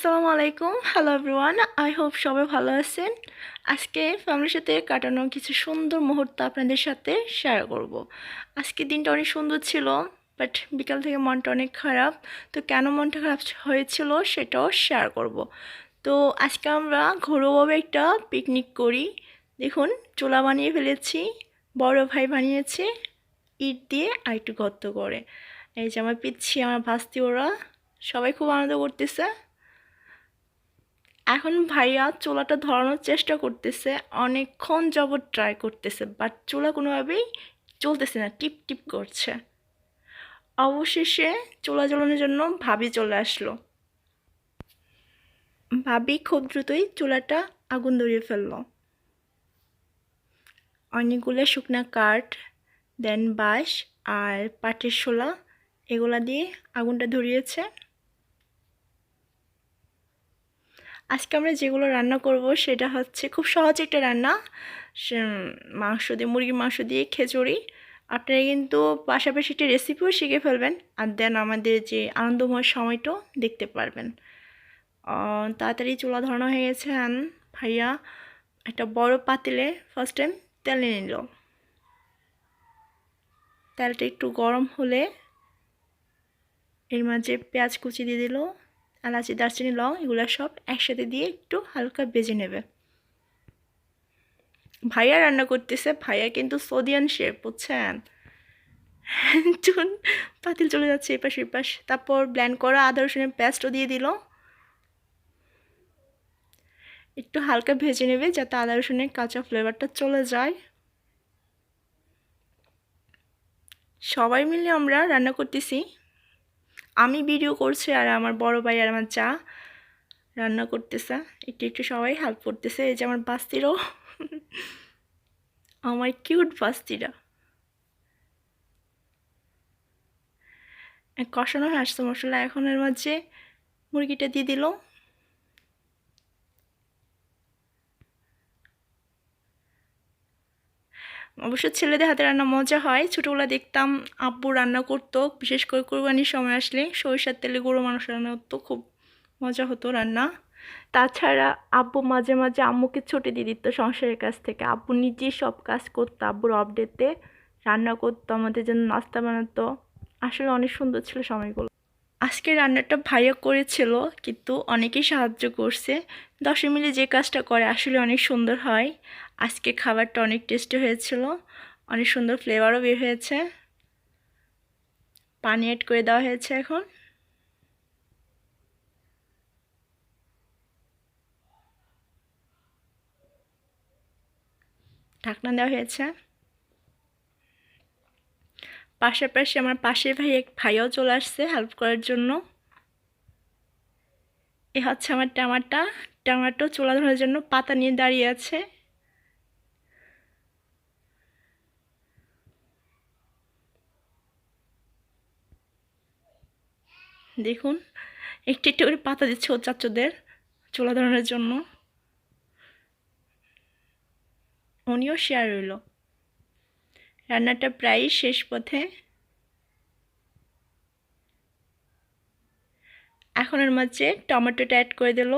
আসসালামু আলাইকুম। Hello everyone, I hope সবাই ভালো আছেন। আজকে ফ্যামিলির সাথে কাটানো কিছু সুন্দর মুহূর্ত আপনাদের সাথে শেয়ার করব। আজকে দিনটা অনেক সুন্দর ছিল, বাট বিকাল থেকে মনটা অনেক খারাপ। তো কেন মনটা খারাপ হয়েছিল সেটাও শেয়ার করব। তো আজকে আমরা ঘরোয়াভাবে একটা পিকনিক করি। দেখুন, চুলা বানিয়ে ফেলেছি, বড় ভাই বানিয়েছে ইট দিয়ে আর একটু গর্ত করে। এই যে আমার পিচ্ছি, আমার ভাস্তি, ওরা সবাই খুব আনন্দ করতেছে। এখন ভাইয়া চুলাটা ধরানোর চেষ্টা করতেছে, অনেকক্ষণ যাবৎ ট্রাই করতেছে, বাট চুলা কোনোভাবেই চলতেছে না, টিপ টিপ করছে। অবশেষে চুলা জ্বালানোর জন্য ভাবি চলে আসলো। ভাবি খুব দ্রুতই চুলাটা আগুন ধরিয়ে ফেললো। অনেকগুলো শুকনা কাঠ, দেন বাঁশ আর পাটের শোলা, এগুলা দিয়ে আগুনটা ধরিয়েছে। আজকে আমরা যেগুলো রান্না করব সেটা হচ্ছে খুব সহজ একটা রান্না, মাংস দিয়ে, মুরগির মাংস দিয়ে খিচুড়ি। আপনারা কিন্তু পাশাপাশি একটা রেসিপিও শিখে ফেলবেন, আর দেন আমাদের যে আনন্দময় সময়টাও দেখতে পারবেন। তাড়াতাড়ি চুলা ধরানো হয়ে গেছে। ভাইয়া একটা বড় পাতিলে ফার্স্ট টাইম তেল নিয়ে নিল। তেলটা একটু গরম হলে এর মাঝে পেঁয়াজ কুচি দিয়ে দিল, এলাচি, দারচিনি, লং, এগুলো সব একসাথে দিয়ে একটু হালকা ভেজে নেবে। ভাইয়া রান্না করতেছে, ভাইয়া কিন্তু সৌদিয়ান শেফ, বুঝছেন। চুন পাতিল চলে যাচ্ছে এপাশ এপাশ। তারপর ব্লেন্ড করা আদা রসুনের পেস্টও দিয়ে দিল, একটু হালকা ভেজে নেবে যাতে আদা রসুনের কাঁচা ফ্লেভারটা চলে যায়। সবাই মিলে আমরা রান্না করতেছি, আমি ভিডিও করছি আর আমার বড় ভাই আর আমার চা রান্না করতেছে, একটু একটু সবাই হেল্প করতেছে। এই যে আমার বাস্তিরও আমার কিউট বাস্তিরা কষানো হয়ে আসছে মশলা। এখন এর মাঝে মুরগিটা দিয়ে দিল। অবশ্য ছেলেদের হাতে রান্না মজা হয়। ছোটোবেলা দেখতাম আব্বু রান্না করতো, বিশেষ করে কোরবানির সময় আসলে সরিষার তেলে গরু মাংস রান্না হতো, খুব মজা হতো রান্না। তাছাড়া আব্বু মাঝে মাঝে আম্মুকে ছুটি দিয়ে দিত সংসারের কাছ থেকে, আব্বু নিজেই সব কাজ করতো। আব্বুর অফ ডেতে রান্না করতো, আমাদের জন্য নাস্তা বানাতো। আসলে অনেক সুন্দর ছিল সময়গুলো। আজকে রান্নাটা ভাইয়া করেছিল, কিন্তু অনেকেই সাহায্য করছে। 10 মিলে যে কাজটা করে আসলে অনেক সুন্দর হয়। আজকে খাবারটা অনেক টেস্টি হয়েছিল, অনেক সুন্দর ফ্লেভারও বের হয়েছে। পানি অ্যাড করে দেওয়া হয়েছে, এখন ঢাকনা দেওয়া হয়েছে। পাশাপাশি আমার পাশের ভাইয়াও চলে আসছে হেল্প করার জন্য। এ হচ্ছে আমার টমেটো চুলা ধরার জন্য পাতা নিয়ে দাঁড়িয়ে আছে। দেখুন, একটু একটু করে পাতা দিচ্ছে ও চাচ্চুদের চুলা ধরানোর জন্য। উনিও শেয়ার রইল। রান্নাটা প্রায় শেষ পথে। এখন এর মাঝে টমেটোটা অ্যাড করে দিল,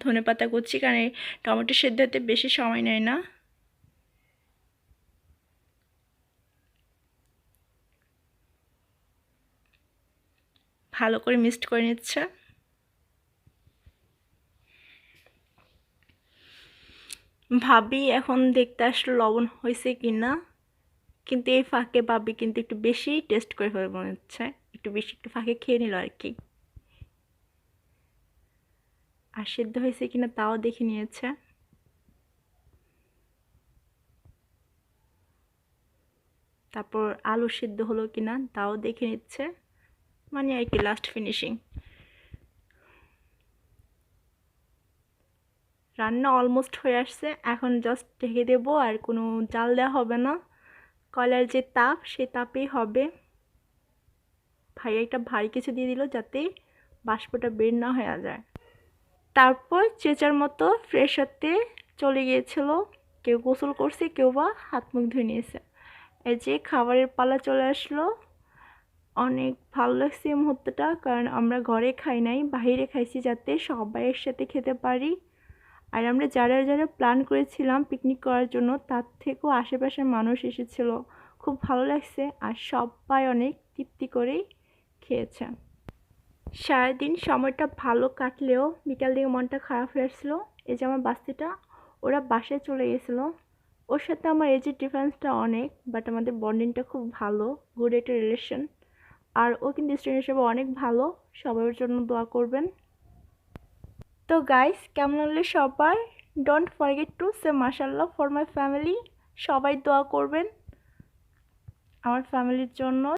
ধনেপাতা কুচি, কারণ এই টমেটো সেদ্ধ হতে বেশি সময় নেয় না। ভালো করে মিক্সড করে নিচ্ছে। ভাবি এখন দেখতে আসলো লবণ হয়েছে কিনা, কিন্তু এই ফাঁকে ভাবি কিন্তু একটু বেশি টেস্ট করে ফেলে মনে হচ্ছে, একটু বেশি একটু ফাঁকে খেয়ে নিল আর কি। আর সেদ্ধ হয়েছে কিনা তাও দেখে নিয়েছে। তারপর আলু সেদ্ধ হলো কিনা তাও দেখে নিচ্ছে, মানে আর কি লাস্ট ফিনিশিং। রান্না অলমোস্ট হয়ে আসছে, এখন জাস্ট ঢেকে দেবো, আর কোনো জাল দেওয়া হবে না। কয়লার যে তাপ, সে তাপেই হবে। ভাইয়া একটা ভারী কিছু দিয়ে দিল যাতে বাষ্পটা বের না হয়ে যায়। তারপর চেঁচার মতো ফ্রেশ হতে চলে গিয়েছিল। কেউ গোসল করছে, কেউ বা হাত মুখ ধুয়ে নিয়েছে। এই যে খাবারের পালা চলে আসলো। অনেক ভালো লাগছে এই মুহূর্তটা, কারণ আমরা ঘরে খাই নাই, বাইরে খাইছি যাতে সবাই একসাথে খেতে পারি। আর আমরা যারা যারা প্ল্যান করেছিলাম পিকনিক করার জন্য তার থেকেও আশেপাশের মানুষ এসেছিল। খুব ভালো লাগছে আর সবাই অনেক তৃপ্তি করেই খেয়েছে। সারাদিন সময়টা ভালো কাটলেও বিকাল দিকে মনটা খারাপ হয়ে আসছিলো। এই যে আমার বাস্তিটা, ওরা বাসায় চলে গেছিলো। ওর সাথে আমার এজের ডিফারেন্সটা অনেক, বাট আমাদের বন্ডিংটা খুব ভালো, গুড একটা রিলেশন। আর ও কিন্তু স্টুডেন্ট হিসেবে অনেক ভালো, সবার জন্য দোয়া করবেন। তো গাইস, কেমন লাগলো সবার? ডোন্ট ফরগেট টু সে মাশাআল্লাহ ফর মাই ফ্যামিলি। সবাই দোয়া করবেন আমার ফ্যামিলির জন্য।